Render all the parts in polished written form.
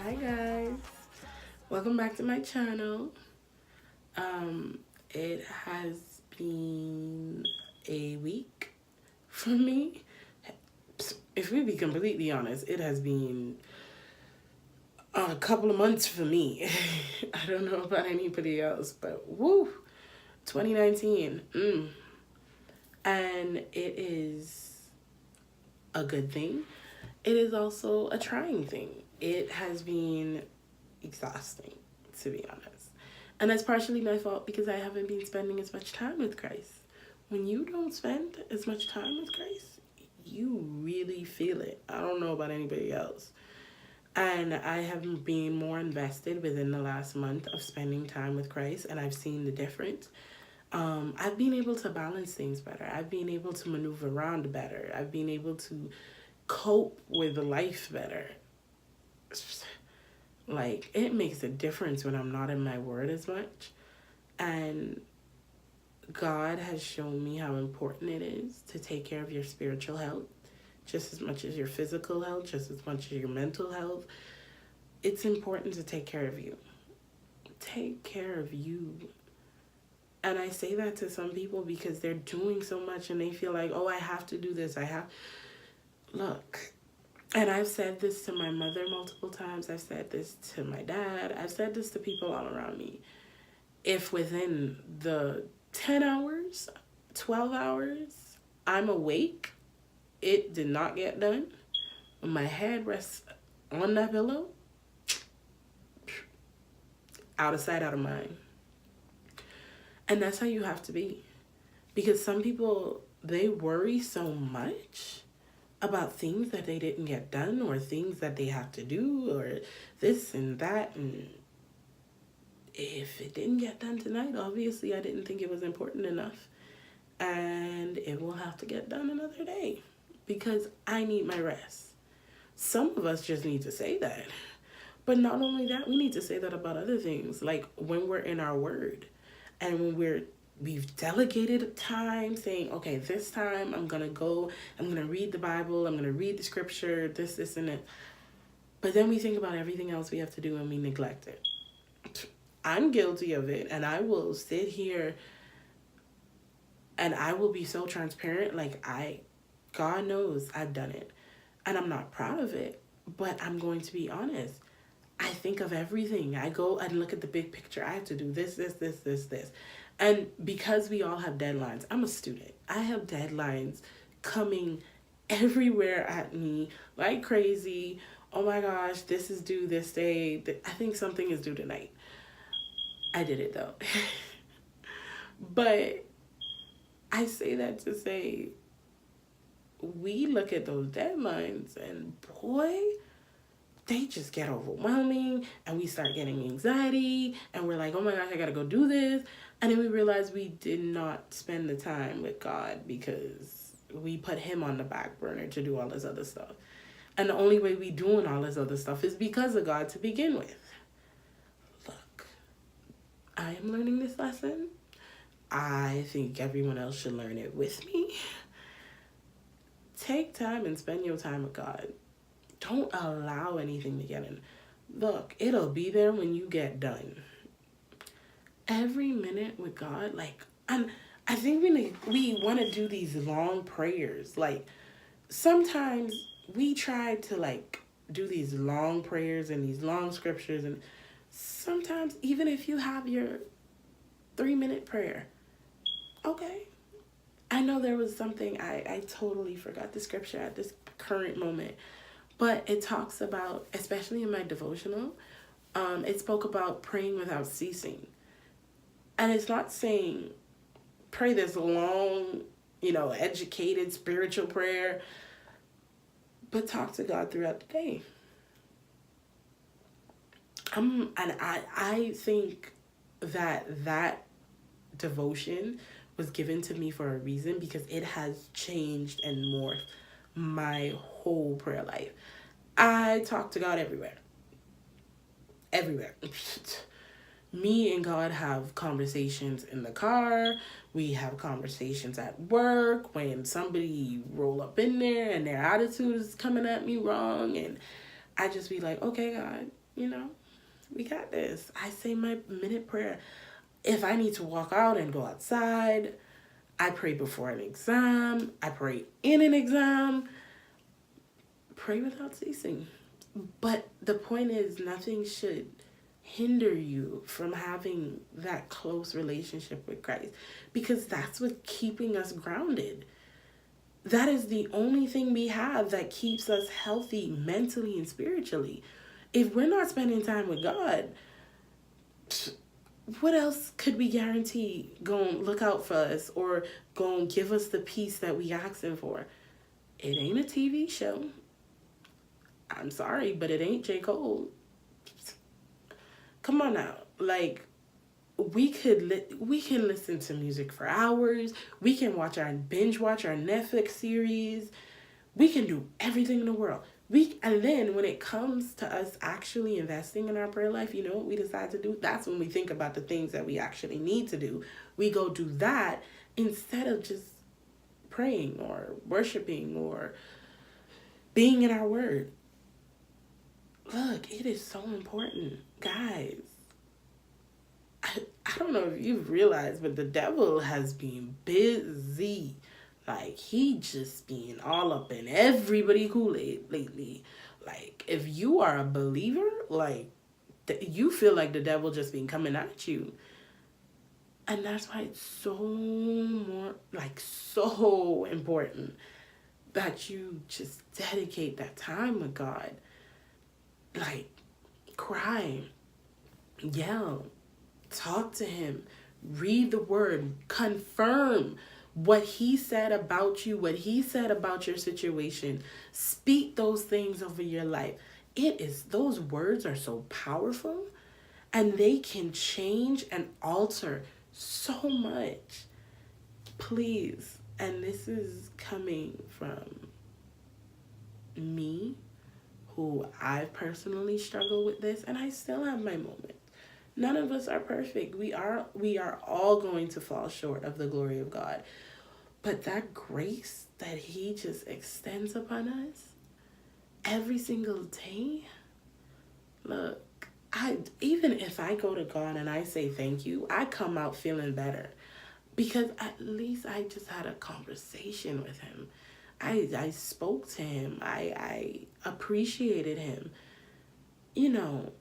Hi guys, welcome back to my channel. It has been a week for me. If we be completely honest, it has been a couple of months for me. I don't know about anybody else, but woo, 2019. And it is a good thing. It is also a trying thing. It has been exhausting, to be honest. And that's partially my fault because I haven't been spending as much time with Christ. When you don't spend as much time with Christ, you really feel it. I don't know about anybody else. And I have been more invested within the last month of spending time with Christ, and I've seen the difference. I've been able to balance things better. I've been able to maneuver around better. I've been able to cope with life better. Like, it makes a difference when I'm not in my word as much. And God has shown me how important it is to take care of your spiritual health just as much as your physical health, just as much as your mental health. It's important to take care of you. Take care of you. And I say that to some people because they're doing so much and they feel like, oh, I have to do this. Look, and I've said this to my mother multiple times. I've said this to my dad. I've said this to people all around me. If within the 10 hours, 12 hours, I'm awake, it did not get done, my head rests on that pillow, out of sight, out of mind. And that's how you have to be. Because some people, they worry so much about things that they didn't get done or things that they have to do or this and that. And if it didn't get done tonight, obviously I didn't think it was important enough. And it will have to get done another day because I need my rest. Some of us just need to say that. But not only that, we need to say that about other things. Like when we're in our word and when we've delegated time saying, okay, this time I'm going to read the Bible, I'm going to read the scripture, this, and it. But then we think about everything else we have to do and we neglect it. I'm guilty of it, and I will sit here and I will be so transparent. Like God knows I've done it and I'm not proud of it, but I'm going to be honest. I think of everything. I go and look at the big picture. I have to do this. And because we all have deadlines, I'm a student. I have deadlines coming everywhere at me like crazy. Oh my gosh, this is due this day. I think something is due tonight. I did it though. But I say that to say, we look at those deadlines and boy, they just get overwhelming and we start getting anxiety and we're like, oh my gosh, I gotta go do this. And then we realize we did not spend the time with God because we put him on the back burner to do all this other stuff. And the only way we doing all this other stuff is because of God to begin with. Look, I am learning this lesson. I think everyone else should learn it with me. Take time and spend your time with God. Don't allow anything to get in. Look, it'll be there when you get done. Every minute with God, and I think we want to do these long prayers. Like, sometimes we try to, do these long prayers and these long scriptures. And sometimes, even if you have your 3-minute prayer, okay. I know there was something, I totally forgot the scripture at this current moment. But it talks about, especially in my devotional, it spoke about praying without ceasing. And it's not saying pray this long, educated spiritual prayer, but talk to God throughout the day. And I think that devotion was given to me for a reason because it has changed and morphed my whole prayer life. I talk to God everywhere. Me and God have conversations in the car. We have conversations at work when somebody roll up in there and their attitude is coming at me wrong. And I just be like, okay, God, You know, we got this. I say my minute prayer. If I need to walk out and go outside, I pray before an exam. I pray in an exam. Pray without ceasing. But the point is, nothing should hinder you from having that close relationship with Christ, because that's what's keeping us grounded. That is the only thing we have that keeps us healthy mentally and spiritually. If we're not spending time with God, what else could we guarantee gonna look out for us or gonna give us the peace that we asking for? It ain't a TV show. I'm sorry, but it ain't J. Cole. Come on now. Like, we can listen to music for hours. We can binge watch our Netflix series. We can do everything in the world. And then when it comes to us actually investing in our prayer life, you know what we decide to do? That's when we think about the things that we actually need to do. We go do that instead of just praying or worshiping or being in our word. Look, it is so important. Guys, I don't know if you've realized, but the devil has been busy. Like, he just been all up in everybody Kool-Aid lately. Like, if you are a believer, like, you feel like the devil just been coming at you. And that's why it's so important that you just dedicate that time with God. Like, cry, yell, talk to him, read the word, confirm what he said about you, what he said about your situation. Speak those things over your life. Those words are so powerful, and they can change and alter so much. Please, and this is coming from me, who I've personally struggled with this, and I still have my moments. None of us are perfect. We are all going to fall short of the glory of God. But that grace that he just extends upon us every single day, look, even if I go to God and I say thank you, I come out feeling better, because at least I just had a conversation with him. I spoke to him. I appreciated him. You know,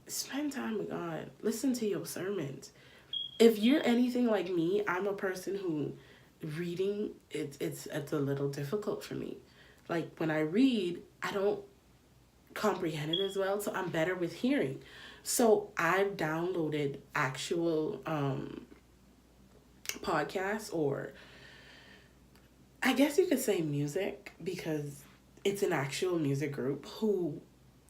spend time with God. Listen to your sermons. If you're anything like me, I'm a person who reading, it's a little difficult for me. Like, when I read, I don't comprehend it as well, so I'm better with hearing. So I've downloaded actual podcasts, or I guess you could say music, because it's an actual music group who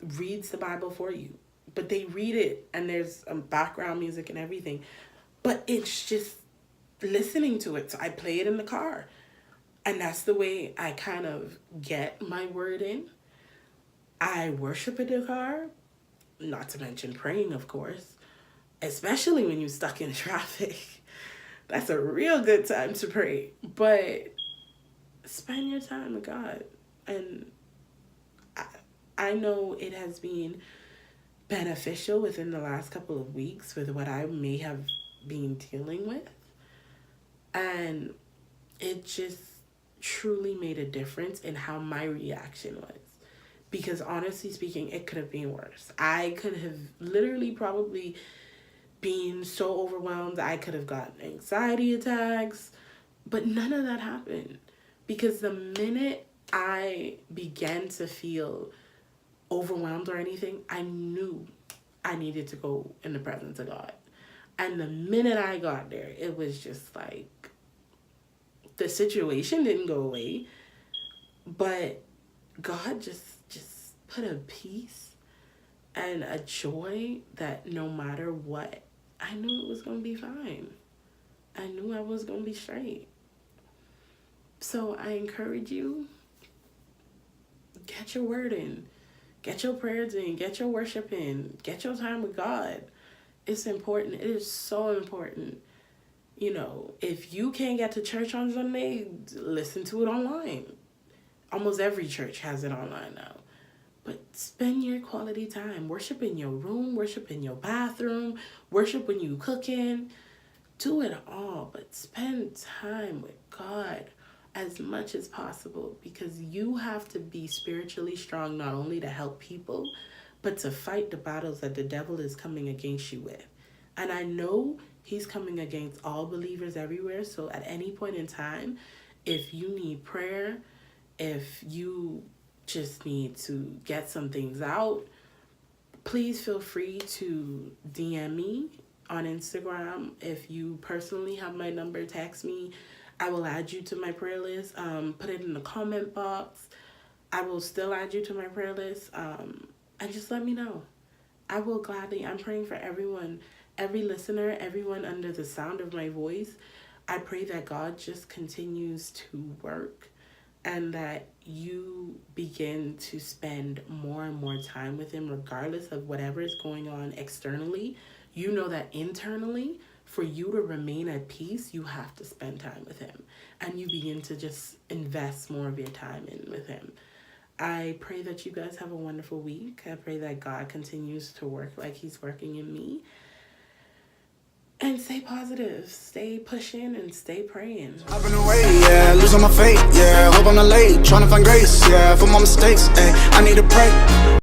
reads the Bible for you. But they read it, and there's background music and everything. But it's just listening to it. So I play it in the car. And that's the way I kind of get my word in. I worship in the car, not to mention praying, of course, especially when you're stuck in traffic. That's a real good time to pray. But spend your time with God. And I know it has been beneficial within the last couple of weeks with what I may have been dealing with. And it just truly made a difference in how my reaction was. Because honestly speaking, it could have been worse. I could have literally probably been so overwhelmed. I could have gotten anxiety attacks. But none of that happened. Because the minute I began to feel overwhelmed or anything, I knew I needed to go in the presence of God. And the minute I got there, it was just like, the situation didn't go away, but God just put a peace and a joy that no matter what, I knew it was going to be fine. I knew I was going to be straight. So I encourage you, get your word in, get your prayers in, get your worship in, get your time with God. It's important. It is so important. You know, if you can't get to church on Sunday, listen to it online. Almost every church has it online now. But spend your quality time. Worship in your room, worship in your bathroom, worship when you cooking. Do it all, but spend time with God as much as possible, because you have to be spiritually strong not only to help people, but to fight the battles that the devil is coming against you with. And I know he's coming against all believers everywhere. So at any point in time, if you need prayer, if you just need to get some things out, please feel free to DM me on Instagram. If you personally have my number, text me. I will add you to my prayer list. Put it in the comment box. I will still add you to my prayer list. And just let me know. I will gladly. I'm praying for everyone, every listener, everyone under the sound of my voice. I pray that God just continues to work, and that you begin to spend more and more time with him, regardless of whatever is going on externally. You know that internally, for you to remain at peace, you have to spend time with him. And you begin to just invest more of your time in with him. I pray that you guys have a wonderful week. I pray that God continues to work like he's working in me. And stay positive, stay pushing, and stay praying. I've been away, yeah, losing my faith, yeah. Hope I'm not late, trying to find grace, yeah. For my mistakes, ayy, I need to pray.